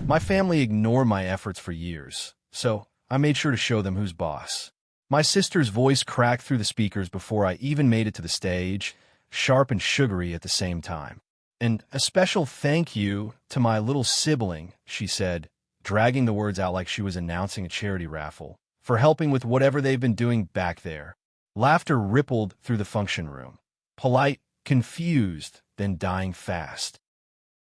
My family ignored my efforts for years, so I made sure to show them who's boss. My sister's voice cracked through the speakers before I even made it to the stage, sharp and sugary at the same time. "And a special thank you to my little sibling," she said, dragging the words out like she was announcing a charity raffle, "for helping with whatever they've been doing back there." Laughter rippled through the function room. Polite, confused, then dying fast.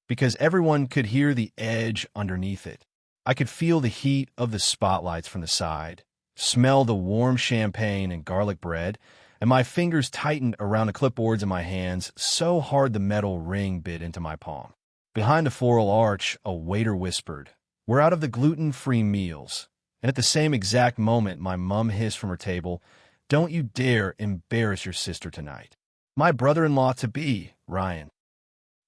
Because everyone could hear the edge underneath it. I could feel the heat of the spotlights from the side, smell the warm champagne and garlic bread, and my fingers tightened around the clipboards in my hands so hard the metal ring bit into my palm. Behind the floral arch, a waiter whispered, "We're out of the gluten-free meals." And at the same exact moment, my mom hissed from her table, "Don't you dare embarrass your sister tonight." My brother-in-law-to-be, Ryan,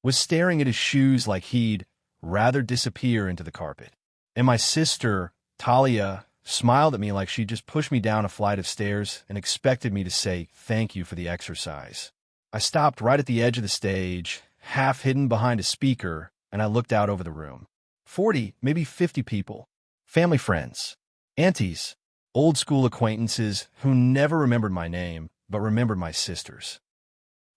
was staring at his shoes like he'd rather disappear into the carpet. And my sister, Talia, smiled at me like she'd just pushed me down a flight of stairs and expected me to say thank you for the exercise. I stopped right at the edge of the stage, half hidden behind a speaker, and I looked out over the room. 40, maybe 50 people. Family friends, aunties, old school acquaintances who never remembered my name, but remembered my sister's.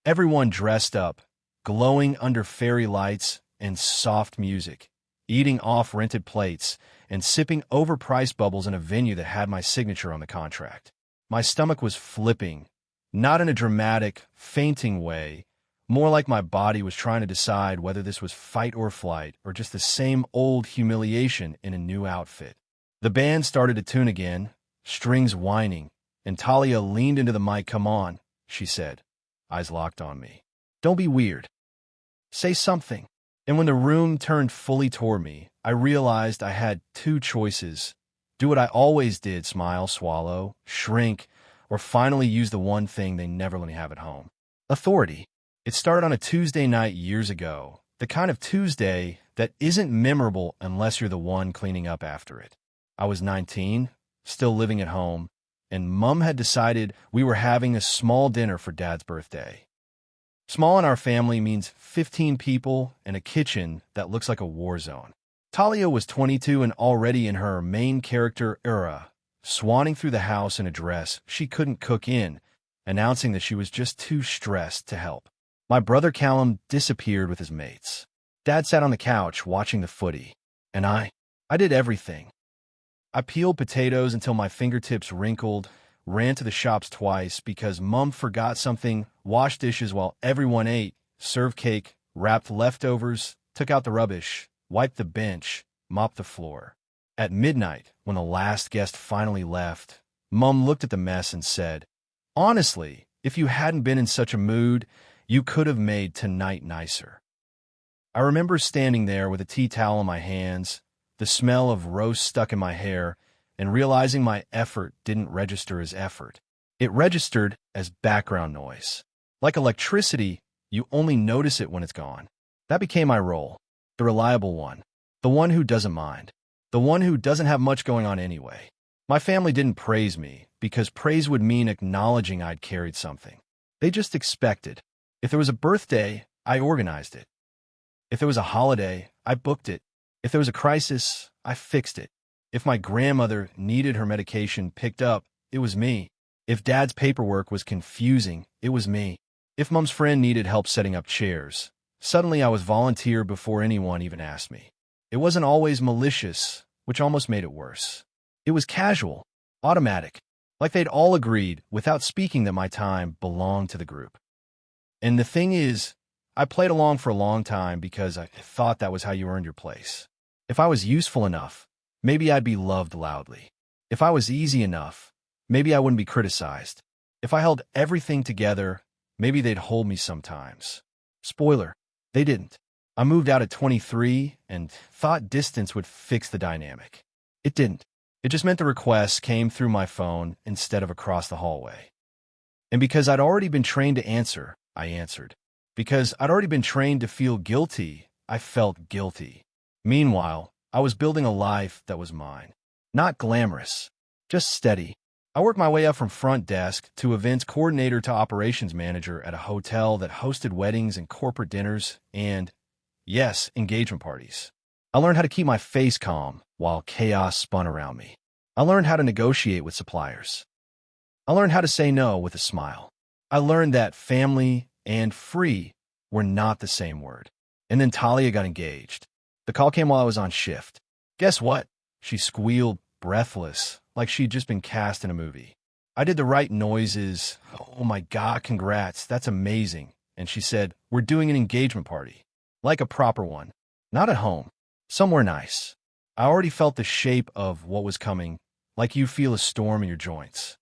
Everyone dressed up, glowing under fairy lights and soft music, eating off rented plates, and sipping overpriced bubbles in a venue that had my signature on the contract. My stomach was flipping, not in a dramatic, fainting way, more like my body was trying to decide whether this was fight or flight, or just the same old humiliation in a new outfit. The band started to tune again, strings whining, and Talia leaned into the mic. "Come on," she said, eyes locked on me. "Don't be weird. Say something." And when the room turned fully toward me, I realized I had two choices. Do what I always did, smile, swallow, shrink, or finally use the one thing they never let me have at home. Authority. It started on a Tuesday night years ago, the kind of Tuesday that isn't memorable unless you're the one cleaning up after it. I was 19, still living at home, and Mom had decided we were having a small dinner for Dad's birthday. Small in our family means 15 people and a kitchen that looks like a war zone. Talia was 22 and already in her main character era, swanning through the house in a dress she couldn't cook in, announcing that she was just too stressed to help. My brother Callum disappeared with his mates. Dad sat on the couch watching the footy, and I did everything. I peeled potatoes until my fingertips wrinkled, ran to the shops twice because Mom forgot something, washed dishes while everyone ate, served cake, wrapped leftovers, took out the rubbish, wiped the bench, mopped the floor. At midnight, when the last guest finally left, Mom looked at the mess and said, "Honestly, if you hadn't been in such a mood, you could have made tonight nicer." I remember standing there with a tea towel in my hands, the smell of roast stuck in my hair, and realizing my effort didn't register as effort. It registered as background noise. Like electricity, you only notice it when it's gone. That became my role, the reliable one, the one who doesn't mind, the one who doesn't have much going on anyway. My family didn't praise me, because praise would mean acknowledging I'd carried something. They just expected. If there was a birthday, I organized it. If there was a holiday, I booked it. If there was a crisis, I fixed it. If my grandmother needed her medication picked up, it was me. If Dad's paperwork was confusing, it was me. If Mom's friend needed help setting up chairs, suddenly I was volunteer before anyone even asked me. It wasn't always malicious, which almost made it worse. It was casual, automatic, like they'd all agreed without speaking that my time belonged to the group. And the thing is, I played along for a long time because I thought that was how you earned your place. If I was useful enough, maybe I'd be loved loudly. If I was easy enough, maybe I wouldn't be criticized. If I held everything together, maybe they'd hold me sometimes. Spoiler, they didn't. I moved out at 23 and thought distance would fix the dynamic. It didn't. It just meant the requests came through my phone instead of across the hallway. And because I'd already been trained to answer, I answered. Because I'd already been trained to feel guilty, I felt guilty. Meanwhile, I was building a life that was mine. Not glamorous, just steady. I worked my way up from front desk to events coordinator to operations manager at a hotel that hosted weddings and corporate dinners and, yes, engagement parties. I learned how to keep my face calm while chaos spun around me. I learned how to negotiate with suppliers. I learned how to say no with a smile. I learned that family and free were not the same word. And then Talia got engaged. The call came while I was on shift. Guess what? She squealed, breathless, like she'd just been cast in a movie. I did the right noises. Oh my God, congrats, that's amazing. And she said, we're doing an engagement party. Like a proper one. Not at home. Somewhere nice. I already felt the shape of what was coming, like you feel a storm in your joints.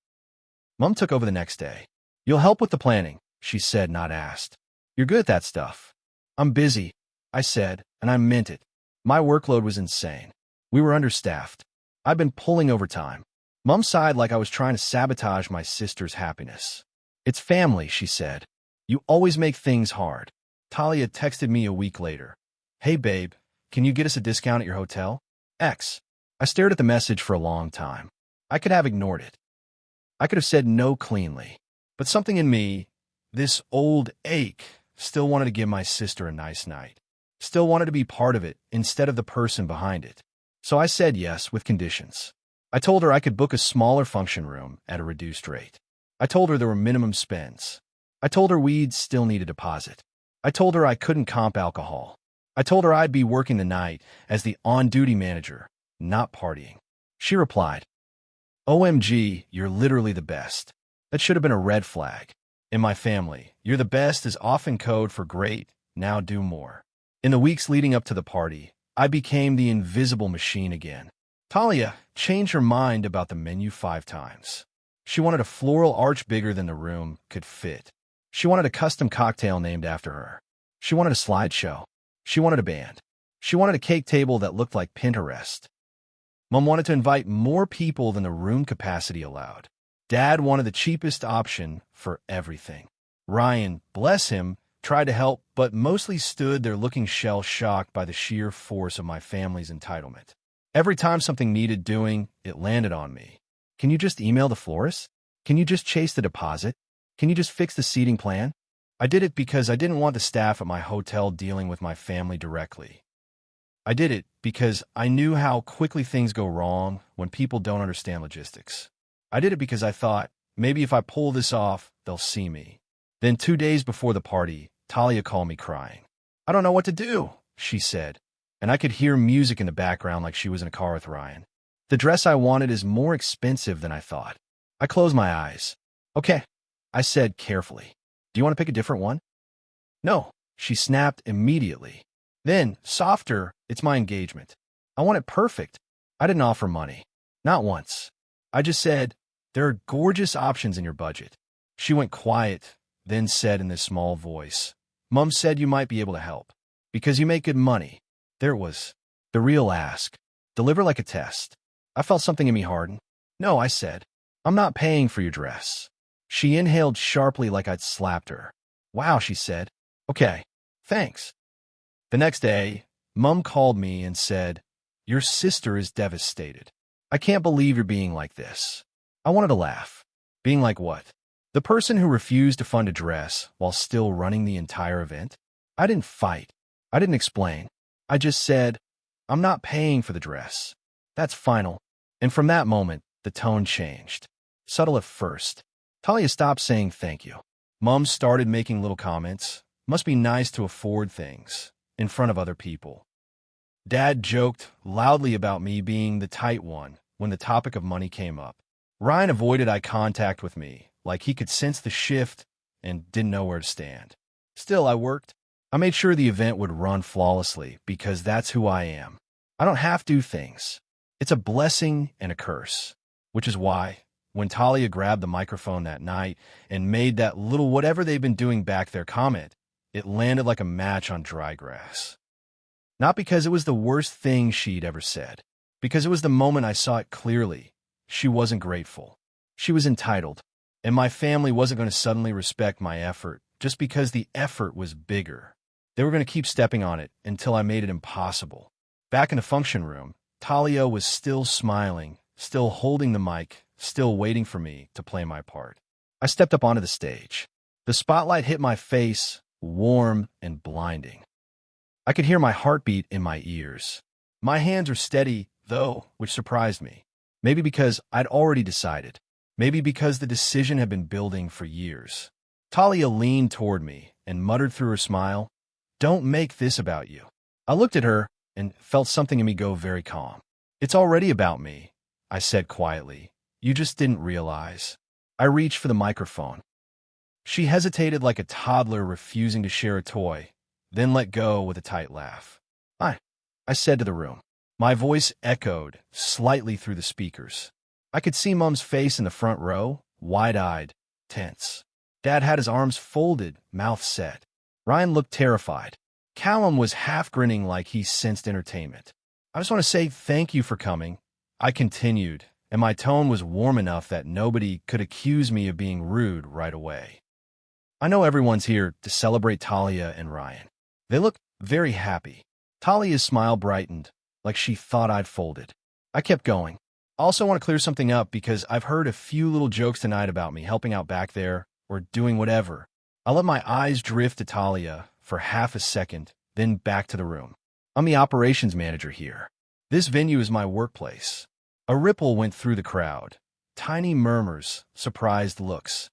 Mom took over the next day. You'll help with the planning, she said, not asked. You're good at that stuff. I'm busy, I said, and I meant it. My workload was insane. We were understaffed. I'd been pulling overtime. Mom sighed like I was trying to sabotage my sister's happiness. It's family, she said. You always make things hard. Talia texted me a week later. Hey, babe, can you get us a discount at your hotel? X. I stared at the message for a long time. I could have ignored it. I could have said no cleanly. But something in me, this old ache, still wanted to give my sister a nice night. Still wanted to be part of it instead of the person behind it. So I said yes with conditions. I told her I could book a smaller function room at a reduced rate. I told her there were minimum spends. I told her we'd still need a deposit. I told her I couldn't comp alcohol. I told her I'd be working the night as the on-duty manager, not partying. She replied, OMG, you're literally the best. That should have been a red flag. In my family, you're the best is often code for great, now do more. In the weeks leading up to the party, I became the invisible machine again. Talia changed her mind about the menu 5 times. She wanted a floral arch bigger than the room could fit. She wanted a custom cocktail named after her. She wanted a slideshow. She wanted a band. She wanted a cake table that looked like Pinterest. Mom wanted to invite more people than the room capacity allowed. Dad wanted the cheapest option for everything. Ryan, bless him, tried to help, but mostly stood there looking shell-shocked by the sheer force of my family's entitlement. Every time something needed doing, it landed on me. Can you just email the florist? Can you just chase the deposit? Can you just fix the seating plan? I did it because I didn't want the staff at my hotel dealing with my family directly. I did it because I knew how quickly things go wrong when people don't understand logistics. I did it because I thought, maybe if I pull this off, they'll see me. Then 2 days before the party, Talia called me crying. I don't know what to do, she said, and I could hear music in the background like she was in a car with Ryan. The dress I wanted is more expensive than I thought. I closed my eyes. Okay, I said carefully. Do you want to pick a different one? No, she snapped immediately. Then, softer, it's my engagement. I want it perfect. I didn't offer money. Not once. I just said, there are gorgeous options in your budget. She went quiet, then said in this small voice, Mom said you might be able to help. Because you make good money. There it was. The real ask. Deliver like a test. I felt something in me harden. No, I said. I'm not paying for your dress. She inhaled sharply like I'd slapped her. Wow, she said. Okay, thanks. The next day, Mom called me and said, your sister is devastated. I can't believe you're being like this. I wanted to laugh. Being like what? The person who refused to fund a dress while still running the entire event? I didn't fight. I didn't explain. I just said, I'm not paying for the dress. That's final. And from that moment, the tone changed. Subtle at first. Talia stopped saying thank you. Mom started making little comments. Must be nice to afford things in front of other people. Dad joked loudly about me being the tight one when the topic of money came up. Ryan avoided eye contact with me, like he could sense the shift and didn't know where to stand. Still, I worked. I made sure the event would run flawlessly because that's who I am. I don't have to do things. It's a blessing and a curse, which is why, when Talia grabbed the microphone that night and made that little whatever they've been doing back there comment, it landed like a match on dry grass. Not because it was the worst thing she'd ever said, because it was the moment I saw it clearly. She wasn't grateful. She was entitled, and my family wasn't going to suddenly respect my effort just because the effort was bigger. They were going to keep stepping on it until I made it impossible. Back in the function room, Talia was still smiling, still holding the mic, still waiting for me to play my part. I stepped up onto the stage. The spotlight hit my face, warm and blinding. I could hear my heartbeat in my ears. My hands are steady, though, which surprised me. Maybe because I'd already decided. Maybe because the decision had been building for years. Talia leaned toward me and muttered through her smile, "Don't make this about you." I looked at her and felt something in me go very calm. "It's already about me," I said quietly. "You just didn't realize." I reached for the microphone. She hesitated like a toddler refusing to share a toy, then let go with a tight laugh. I said to the room. My voice echoed slightly through the speakers. I could see Mum's face in the front row, wide-eyed, tense. Dad had his arms folded, mouth set. Ryan looked terrified. Callum was half grinning like he sensed entertainment. "I just want to say thank you for coming," I continued, and my tone was warm enough that nobody could accuse me of being rude right away. "I know everyone's here to celebrate Talia and Ryan." They looked very happy. Talia's smile brightened, like she thought I'd folded. I kept going. "I also want to clear something up because I've heard a few little jokes tonight about me helping out back there or doing whatever." I let my eyes drift to Talia for half a second, then back to the room. "I'm the operations manager here. This venue is my workplace." A ripple went through the crowd. Tiny murmurs, surprised looks.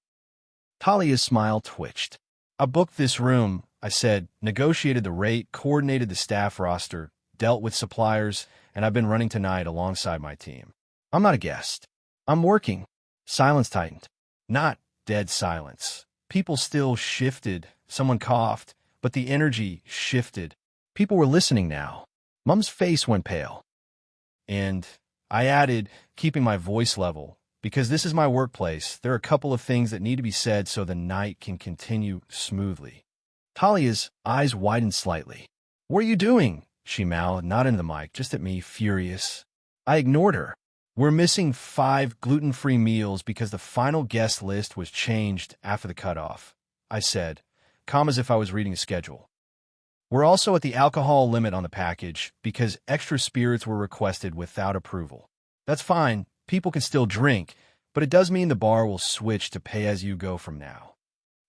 Talia's smile twitched. "I booked this room," I said, "negotiated the rate, coordinated the staff roster, dealt with suppliers, and I've been running tonight alongside my team. I'm not a guest. I'm working." Silence tightened. Not dead silence. People still shifted. Someone coughed, but the energy shifted. People were listening now. Mum's face went pale. "And," I added, keeping my voice level, "because this is my workplace, there are a couple of things that need to be said so the night can continue smoothly." Talia's eyes widened slightly. "What are you doing?" she mouthed, not into the mic, just at me, furious. I ignored her. "We're missing 5 gluten-free meals because the final guest list was changed after the cutoff," I said, calm as if I was reading a schedule. "We're also at the alcohol limit on the package because extra spirits were requested without approval. That's fine, people can still drink, but it does mean the bar will switch to pay-as-you-go from now."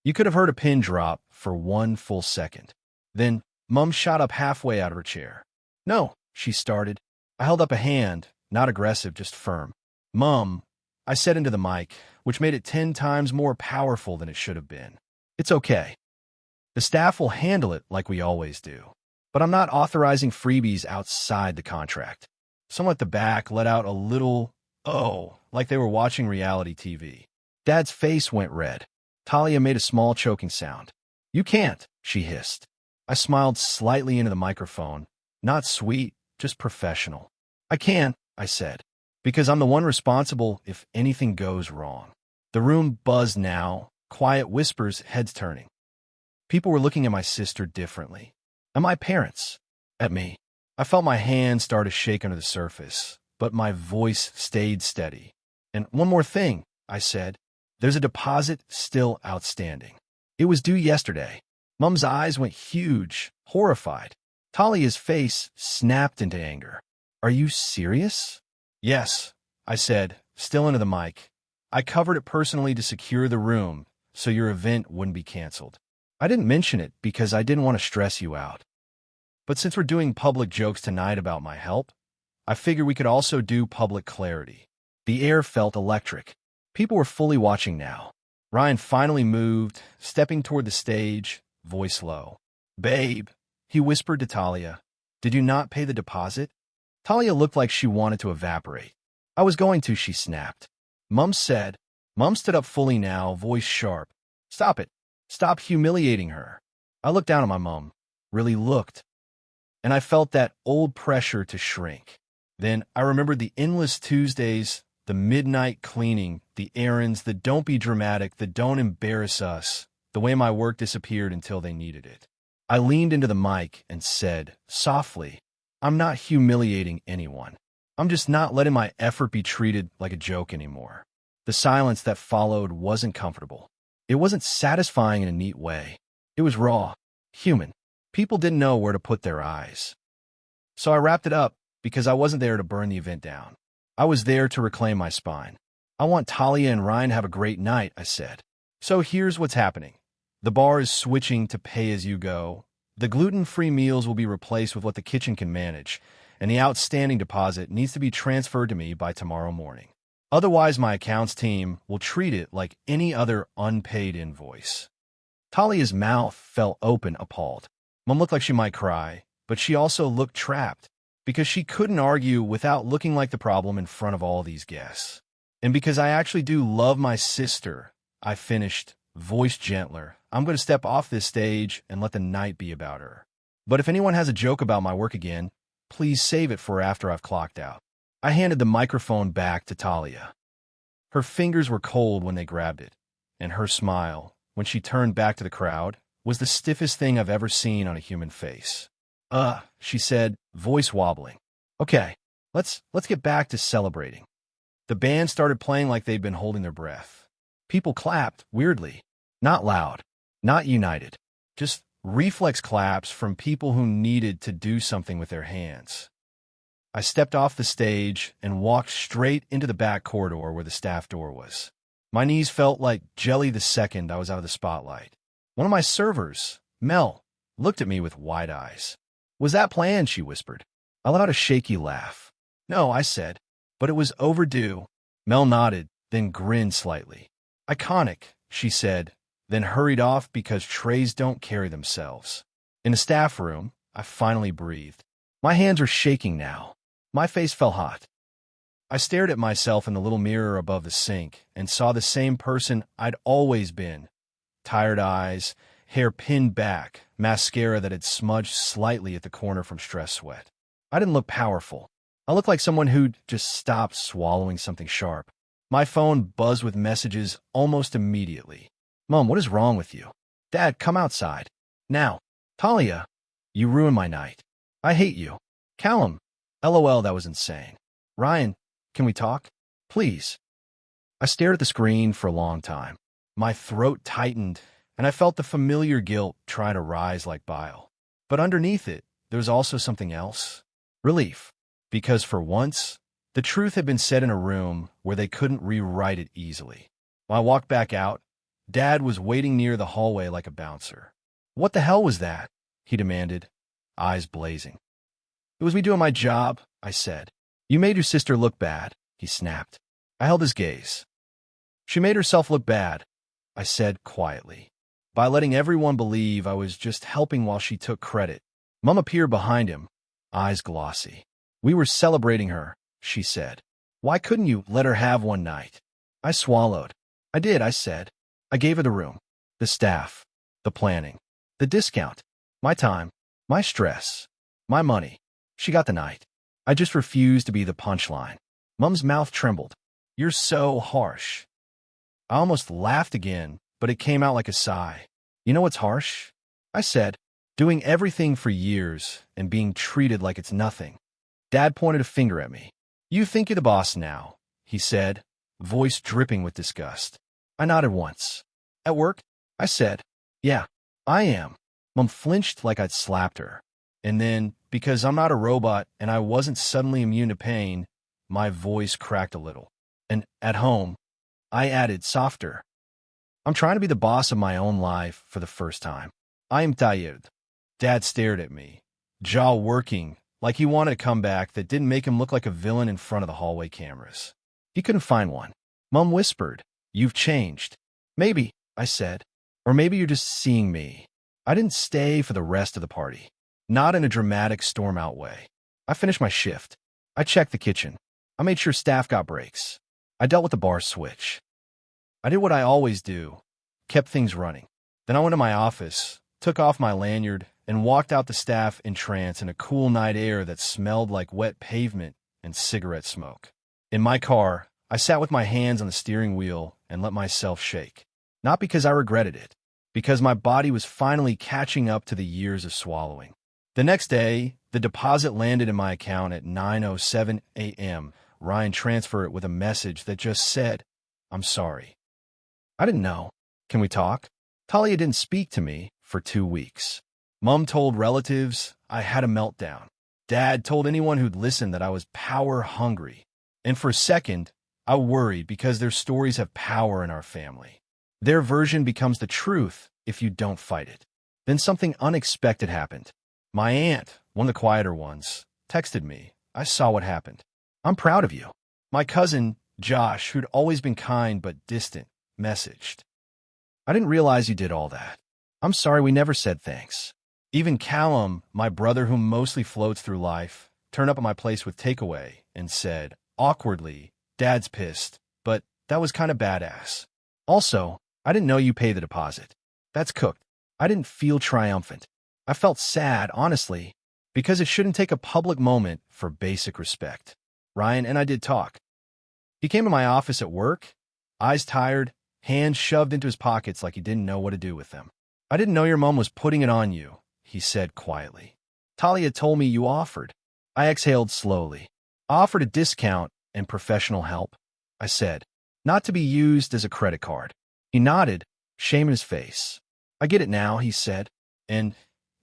You could have heard a pin drop for 1 full second. Then Mum shot up halfway out of her chair. "No," she started. I held up a hand, not aggressive, just firm. "Mum," I said into the mic, which made it 10 times more powerful than it should have been. "It's okay. The staff will handle it like we always do. But I'm not authorizing freebies outside the contract." Someone at the back let out a little, "oh," like they were watching reality TV. Dad's face went red. Talia made a small choking sound. "You can't," she hissed. I smiled slightly into the microphone. Not sweet, just professional. "I can't," I said, "because I'm the one responsible if anything goes wrong." The room buzzed now, quiet whispers, heads turning. People were looking at my sister differently. At my parents. At me. I felt my hand start to shake under the surface, but my voice stayed steady. "And one more thing," I said. "There's a deposit still outstanding. It was due yesterday." Mum's eyes went huge, horrified. Talia's face snapped into anger. "Are you serious?" "Yes," I said, still into the mic. "I covered it personally to secure the room, so your event wouldn't be canceled. I didn't mention it because I didn't want to stress you out. But since we're doing public jokes tonight about my help, I figured we could also do public clarity." The air felt electric. People were fully watching now. Ryan finally moved, stepping toward the stage, voice low. "Babe," he whispered to Talia, "did you not pay the deposit?" Talia looked like she wanted to evaporate. "I was going to," she snapped. Mum said. Mum stood up fully now, voice sharp. "Stop it. Stop humiliating her." I looked down at my mum, really looked, and I felt that old pressure to shrink. Then I remembered the endless Tuesdays, the midnight cleaning, the errands, the "don't be dramatic," the "don't embarrass us," the way my work disappeared until they needed it. I leaned into the mic and said, softly, "I'm not humiliating anyone. I'm just not letting my effort be treated like a joke anymore." The silence that followed wasn't comfortable. It wasn't satisfying in a neat way. It was raw, human. People didn't know where to put their eyes. So I wrapped it up because I wasn't there to burn the event down. I was there to reclaim my spine. "I want Talia and Ryan to have a great night," I said. "So here's what's happening. The bar is switching to pay-as-you-go. The gluten-free meals will be replaced with what the kitchen can manage, and the outstanding deposit needs to be transferred to me by tomorrow morning. Otherwise, my accounts team will treat it like any other unpaid invoice. Talia's mouth fell open, appalled. Mom looked like she might cry, but she also looked trapped, because she couldn't argue without looking like the problem in front of all these guests. And because I actually do love my sister, I finished, voice gentler. I'm going to step off this stage and let the night be about her. But if anyone has a joke about my work again, please save it for after I've clocked out. I handed the microphone back to Talia. Her fingers were cold when they grabbed it, and her smile, when she turned back to the crowd, was the stiffest thing I've ever seen on a human face. She said, voice wobbling. Okay, let's get back to celebrating. The band started playing like they'd been holding their breath. People clapped, weirdly. Not loud, not united. Just reflex claps from people who needed to do something with their hands. I stepped off the stage and walked straight into the back corridor where the staff door was. My knees felt like jelly the second I was out of the spotlight. One of my servers, Mel, looked at me with wide eyes. Was that planned? She whispered. I let out a shaky laugh. No, I said, but it was overdue. Mel nodded, then grinned slightly. Iconic, she said, then hurried off because trays don't carry themselves. In the staff room, I finally breathed. My hands were shaking now. My face felt hot. I stared at myself in the little mirror above the sink and saw the same person I'd always been. Tired eyes, hair pinned back, mascara that had smudged slightly at the corner from stress sweat. I didn't look powerful. I looked like someone who'd just stopped swallowing something sharp. My phone buzzed with messages almost immediately. Mom, what is wrong with you? Dad, come outside. Now. Talia, you ruined my night. I hate you. Callum. LOL, that was insane. Ryan, can we talk? Please. I stared at the screen for a long time. My throat tightened, and I felt the familiar guilt try to rise like bile. But underneath it, there was also something else. Relief. Because for once, the truth had been said in a room where they couldn't rewrite it easily. When I walked back out, Dad was waiting near the hallway like a bouncer. What the hell was that? He demanded, eyes blazing. It was me doing my job, I said. You made your sister look bad, he snapped. I held his gaze. She made herself look bad, I said quietly, by letting everyone believe I was just helping while she took credit. Mom appeared behind him, eyes glossy. We were celebrating her, she said. Why couldn't you let her have one night? I swallowed. I did, I said. I gave her the room, the staff, the planning, the discount, my time, my stress, my money. She got the night. I just refused to be the punchline. Mom's mouth trembled. You're so harsh. I almost laughed again, but it came out like a sigh. You know what's harsh? I said, doing everything for years and being treated like it's nothing. Dad pointed a finger at me. You think you're the boss now, he said, voice dripping with disgust. I nodded once. At work? I said, yeah, I am. Mom flinched like I'd slapped her. And then, because I'm not a robot and I wasn't suddenly immune to pain, my voice cracked a little. And at home, I added softer. I'm trying to be the boss of my own life for the first time. I am tired. Dad stared at me, jaw working, like he wanted a comeback that didn't make him look like a villain in front of the hallway cameras. He couldn't find one. Mom whispered, you've changed. Maybe, I said. Or maybe you're just seeing me. I didn't stay for the rest of the party. Not in a dramatic storm-out way. I finished my shift. I checked the kitchen. I made sure staff got breaks. I dealt with the bar switch. I did what I always do, kept things running. Then I went to my office, took off my lanyard, and walked out the staff in trance in a cool night air that smelled like wet pavement and cigarette smoke. In my car, I sat with my hands on the steering wheel and let myself shake. Not because I regretted it, because my body was finally catching up to the years of swallowing. The next day, the deposit landed in my account at 9:07 a.m. Ryan transferred it with a message that just said, I'm sorry. I didn't know. Can we talk? Talia didn't speak to me for 2 weeks. Mom told relatives I had a meltdown. Dad told anyone who'd listen that I was power hungry. And for a second, I worried because their stories have power in our family. Their version becomes the truth if you don't fight it. Then something unexpected happened. My aunt, one of the quieter ones, texted me. I saw what happened. I'm proud of you. My cousin, Josh, who'd always been kind but distant, messaged. I didn't realize you did all that. I'm sorry we never said thanks. Even Callum, my brother who mostly floats through life, turned up at my place with takeaway and said, awkwardly, Dad's pissed, but that was kind of badass. Also, I didn't know you paid the deposit. That's cooked. I didn't feel triumphant. I felt sad, honestly, because it shouldn't take a public moment for basic respect. Ryan and I did talk. He came to my office at work, eyes tired, hands shoved into his pockets like he didn't know what to do with them. I didn't know your mom was putting it on you, he said quietly. Talia told me you offered. I exhaled slowly. I offered a discount and professional help, I said, not to be used as a credit card. He nodded, shame in his face. I get it now, he said, and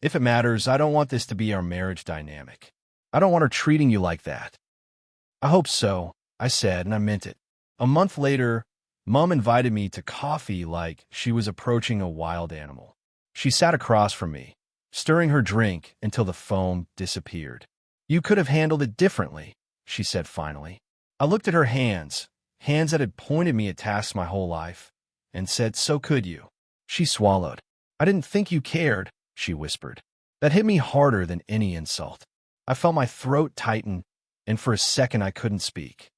if it matters, I don't want this to be our marriage dynamic. I don't want her treating you like that. I hope so, I said, and I meant it. A month later, Mom invited me to coffee like she was approaching a wild animal. She sat across from me, stirring her drink until the foam disappeared. You could have handled it differently, she said finally. I looked at her hands that had pointed me at tasks my whole life, and said, so could you. She swallowed. I didn't think you cared, she whispered. That hit me harder than any insult. I felt my throat tighten, and for a second I couldn't speak.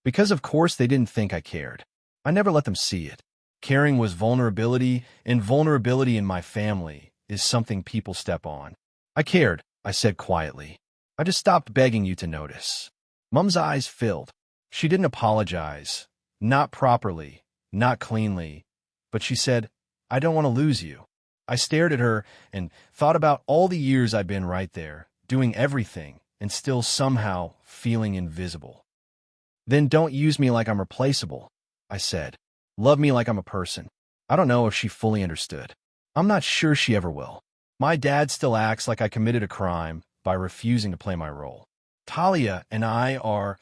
Because of course they didn't think I cared. I never let them see it. Caring was vulnerability, and vulnerability in my family is something people step on. I cared, I said quietly. I just stopped begging you to notice. Mom's eyes filled. She didn't apologize. Not properly, not cleanly. But she said, I don't want to lose you. I stared at her and thought about all the years I'd been right there, doing everything, and still somehow feeling invisible. Then don't use me like I'm replaceable, I said. Love me like I'm a person. I don't know if she fully understood. I'm not sure she ever will. My dad still acts like I committed a crime by refusing to play my role. Talia and I are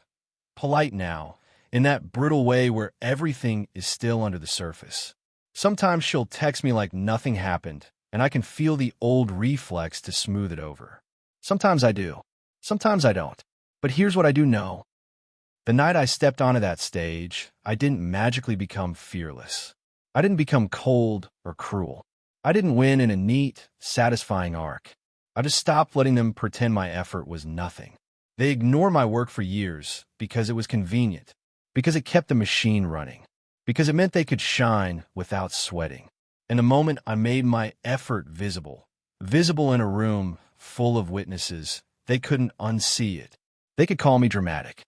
polite now, in that brittle way where everything is still under the surface. Sometimes she'll text me like nothing happened, and I can feel the old reflex to smooth it over. Sometimes I do. Sometimes I don't. But here's what I do know. The night I stepped onto that stage, I didn't magically become fearless. I didn't become cold or cruel. I didn't win in a neat, satisfying arc. I just stopped letting them pretend my effort was nothing. They ignored my work for years because it was convenient, because it kept the machine running, because it meant they could shine without sweating. In the moment I made my effort visible in a room full of witnesses, they couldn't unsee it. They could call me dramatic.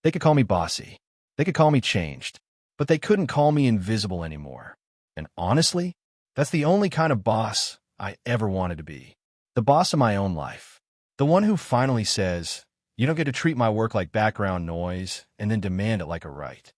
They could call me bossy. They could call me changed. But they couldn't call me invisible anymore. And honestly, that's the only kind of boss I ever wanted to be. The boss of my own life. The one who finally says, you don't get to treat my work like background noise and then demand it like a right.